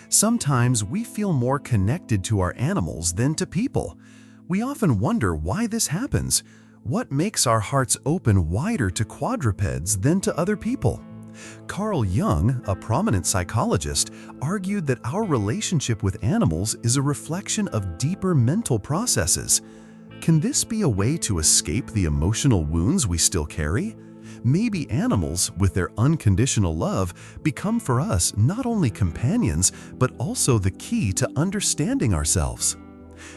Sometimes we feel more connected to our animals than to people. We often wonder why this happens. What makes our hearts open wider to quadrupeds than to other people? Carl Jung, a prominent psychologist, argued that our relationship with animals is a reflection of deeper mental processes. Can this be a way to escape the emotional wounds we still carry? Maybe animals, with their unconditional love, become for us not only companions, but also the key to understanding ourselves.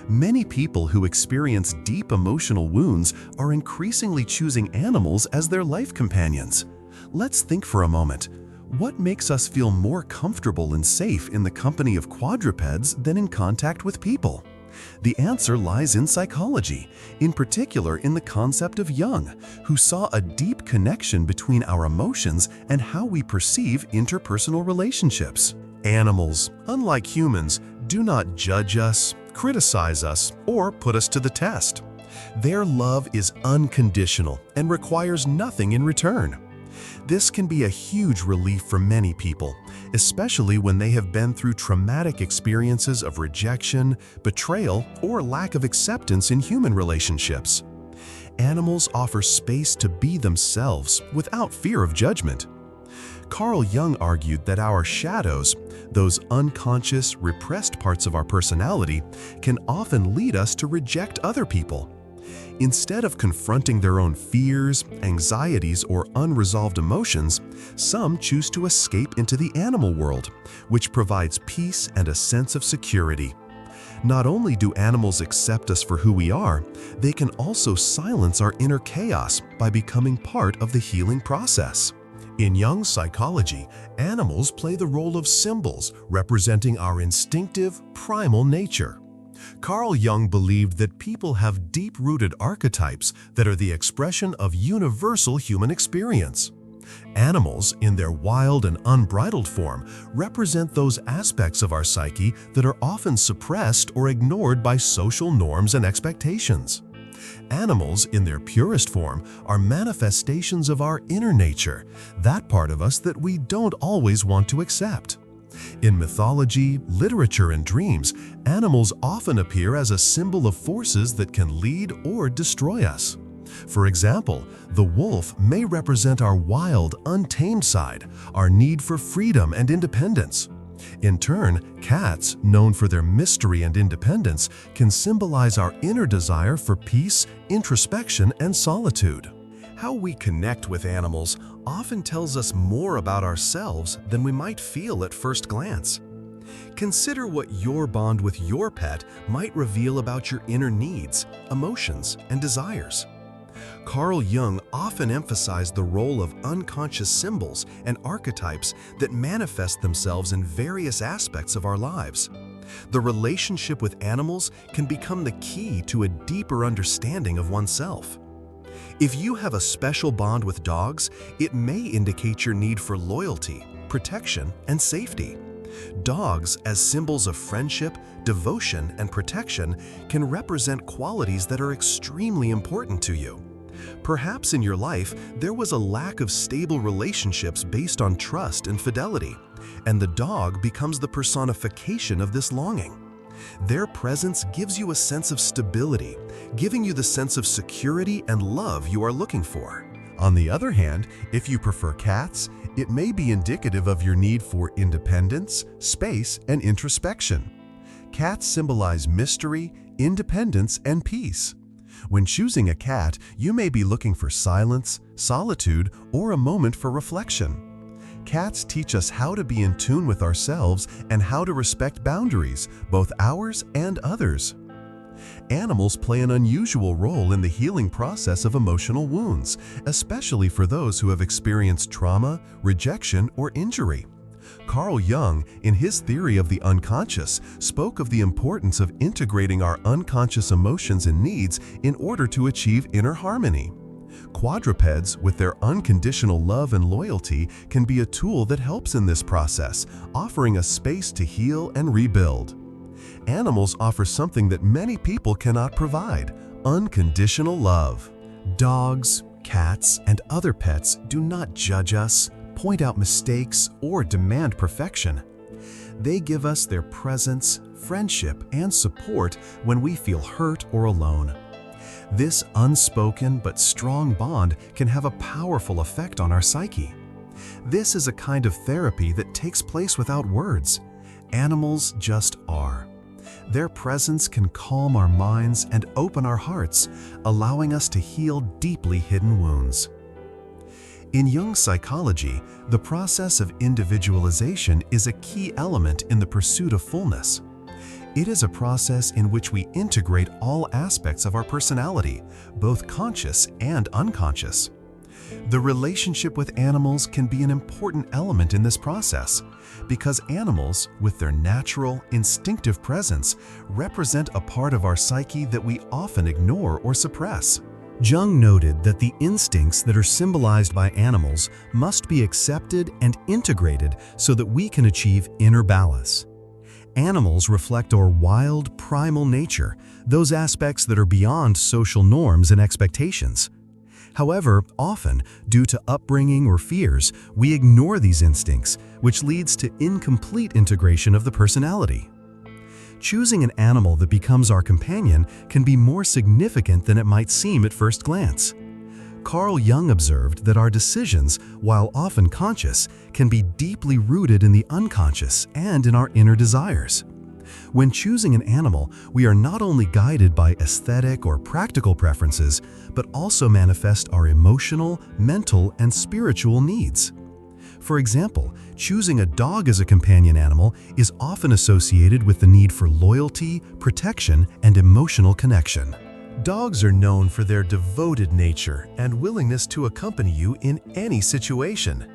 Many people who experience deep emotional wounds are increasingly choosing animals as their life companions. Let's think for a moment. What makes us feel more comfortable and safe in the company of quadrupeds than in contact with people? The answer lies in psychology, in particular in the concept of Jung, who saw a deep connection between our emotions and how we perceive interpersonal relationships. Animals, unlike humans, do not judge us, criticize us, or put us to the test. Their love is unconditional and requires nothing in return. This can be a huge relief for many people, especially when they have been through traumatic experiences of rejection, betrayal, or lack of acceptance in human relationships. Animals offer space to be themselves without fear of judgment. Carl Jung argued that our shadows, those unconscious, repressed parts of our personality, can often lead us to reject other people. Instead of confronting their own fears, anxieties, or unresolved emotions, some choose to escape into the animal world, which provides peace and a sense of security. Not only do animals accept us for who we are, they can also silence our inner chaos by becoming part of the healing process. In Jung's psychology, animals play the role of symbols representing our instinctive, primal nature. Carl Jung believed that people have deep-rooted archetypes that are the expression of universal human experience. Animals, in their wild and unbridled form, represent those aspects of our psyche that are often suppressed or ignored by social norms and expectations. Animals, in their purest form, are manifestations of our inner nature, that part of us that we don't always want to accept. In mythology, literature, and dreams, animals often appear as a symbol of forces that can lead or destroy us. For example, the wolf may represent our wild, untamed side, our need for freedom and independence. In turn, cats, known for their mystery and independence, can symbolize our inner desire for peace, introspection, and solitude. How we connect with animals often tells us more about ourselves than we might feel at first glance. Consider what your bond with your pet might reveal about your inner needs, emotions, and desires. Carl Jung often emphasized the role of unconscious symbols and archetypes that manifest themselves in various aspects of our lives. The relationship with animals can become the key to a deeper understanding of oneself. If you have a special bond with dogs, it may indicate your need for loyalty, protection, and safety. Dogs, as symbols of friendship, devotion, and protection, can represent qualities that are extremely important to you. Perhaps in your life, there was a lack of stable relationships based on trust and fidelity, and the dog becomes the personification of this longing. Their presence gives you a sense of stability, giving you the sense of security and love you are looking for. On the other hand, if you prefer cats, it may be indicative of your need for independence, space, and introspection. Cats symbolize mystery, independence, and peace. When choosing a cat, you may be looking for silence, solitude, or a moment for reflection. Cats teach us how to be in tune with ourselves and how to respect boundaries, both ours and others. Animals play an unusual role in the healing process of emotional wounds, especially for those who have experienced trauma, rejection, or injury. Carl Jung, in his theory of the unconscious, spoke of the importance of integrating our unconscious emotions and needs in order to achieve inner harmony. Quadrupeds, with their unconditional love and loyalty, can be a tool that helps in this process, offering a space to heal and rebuild. Animals offer something that many people cannot provide: unconditional love. Dogs, cats, and other pets do not judge us, point out mistakes, or demand perfection. They give us their presence, friendship, and support when we feel hurt or alone. This unspoken but strong bond can have a powerful effect on our psyche. This is a kind of therapy that takes place without words. Animals just are. Their presence can calm our minds and open our hearts, allowing us to heal deeply hidden wounds. In Jung's psychology, the process of individualization is a key element in the pursuit of fullness. It is a process in which we integrate all aspects of our personality, both conscious and unconscious. The relationship with animals can be an important element in this process, because animals, with their natural, instinctive presence, represent a part of our psyche that we often ignore or suppress. Jung noted that the instincts that are symbolized by animals must be accepted and integrated so that we can achieve inner balance. Animals reflect our wild, primal nature, those aspects that are beyond social norms and expectations. However, often, due to upbringing or fears, we ignore these instincts, which leads to incomplete integration of the personality. Choosing an animal that becomes our companion can be more significant than it might seem at first glance. Carl Jung observed that our decisions, while often conscious, can be deeply rooted in the unconscious and in our inner desires. When choosing an animal, we are not only guided by aesthetic or practical preferences, but also manifest our emotional, mental, and spiritual needs. For example, choosing a dog as a companion animal is often associated with the need for loyalty, protection, and emotional connection. Dogs are known for their devoted nature and willingness to accompany you in any situation.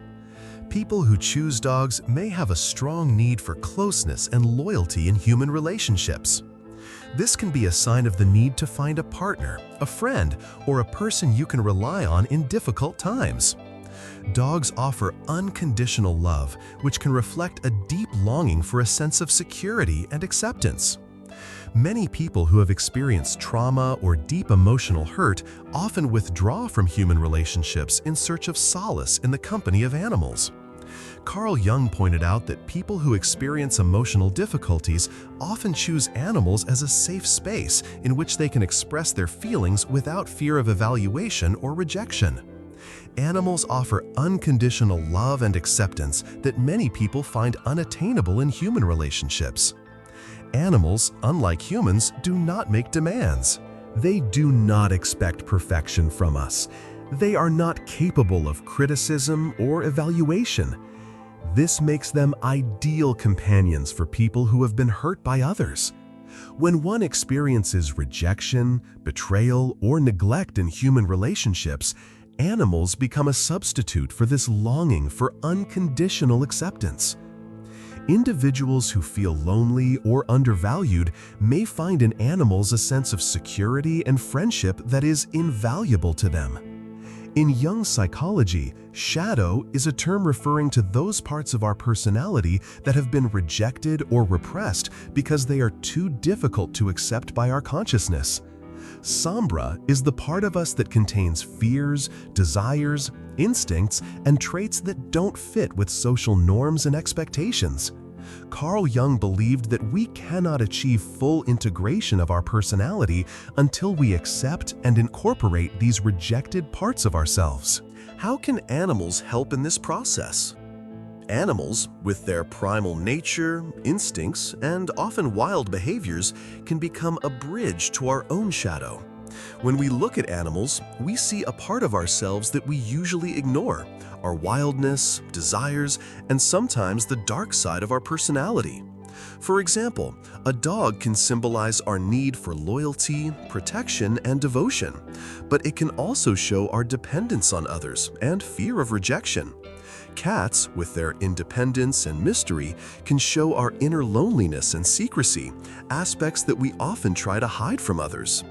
People who choose dogs may have a strong need for closeness and loyalty in human relationships. This can be a sign of the need to find a partner, a friend, or a person you can rely on in difficult times. Dogs offer unconditional love, which can reflect a deep longing for a sense of security and acceptance. Many people who have experienced trauma or deep emotional hurt often withdraw from human relationships in search of solace in the company of animals. Carl Jung pointed out that people who experience emotional difficulties often choose animals as a safe space in which they can express their feelings without fear of evaluation or rejection. Animals offer unconditional love and acceptance that many people find unattainable in human relationships. Animals, unlike humans, do not make demands. They do not expect perfection from us. They are not capable of criticism or evaluation. This makes them ideal companions for people who have been hurt by others. When one experiences rejection, betrayal, or neglect in human relationships, animals become a substitute for this longing for unconditional acceptance. Individuals who feel lonely or undervalued may find in animals a sense of security and friendship that is invaluable to them. In Jung's psychology, shadow is a term referring to those parts of our personality that have been rejected or repressed because they are too difficult to accept by our consciousness. Sombra is the part of us that contains fears, desires, instincts, and traits that don't fit with social norms and expectations. Carl Jung believed that we cannot achieve full integration of our personality until we accept and incorporate these rejected parts of ourselves. How can animals help in this process? Animals, with their primal nature, instincts, and often wild behaviors, can become a bridge to our own shadow. When we look at animals, we see a part of ourselves that we usually ignore, our wildness, desires, and sometimes the dark side of our personality. For example, a dog can symbolize our need for loyalty, protection, and devotion, but it can also show our dependence on others and fear of rejection. Cats, with their independence and mystery, can show our inner loneliness and secrecy, aspects that we often try to hide from others.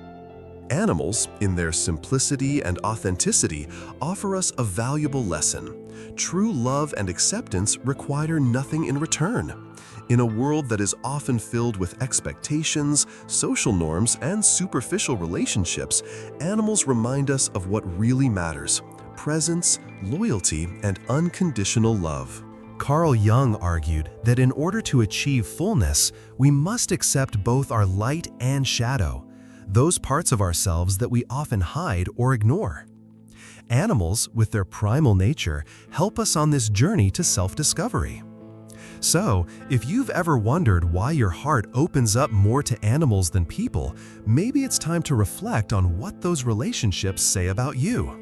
Animals, in their simplicity and authenticity, offer us a valuable lesson. True love and acceptance require nothing in return. In a world that is often filled with expectations, social norms, and superficial relationships, animals remind us of what really matters: presence, loyalty, and unconditional love. Carl Jung argued that in order to achieve fullness, we must accept both our light and shadow, those parts of ourselves that we often hide or ignore. Animals, with their primal nature, help us on this journey to self-discovery. So, if you've ever wondered why your heart opens up more to animals than people, maybe it's time to reflect on what those relationships say about you.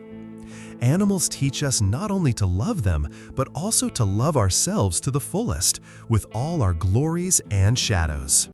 Animals teach us not only to love them, but also to love ourselves to the fullest, with all our glories and shadows.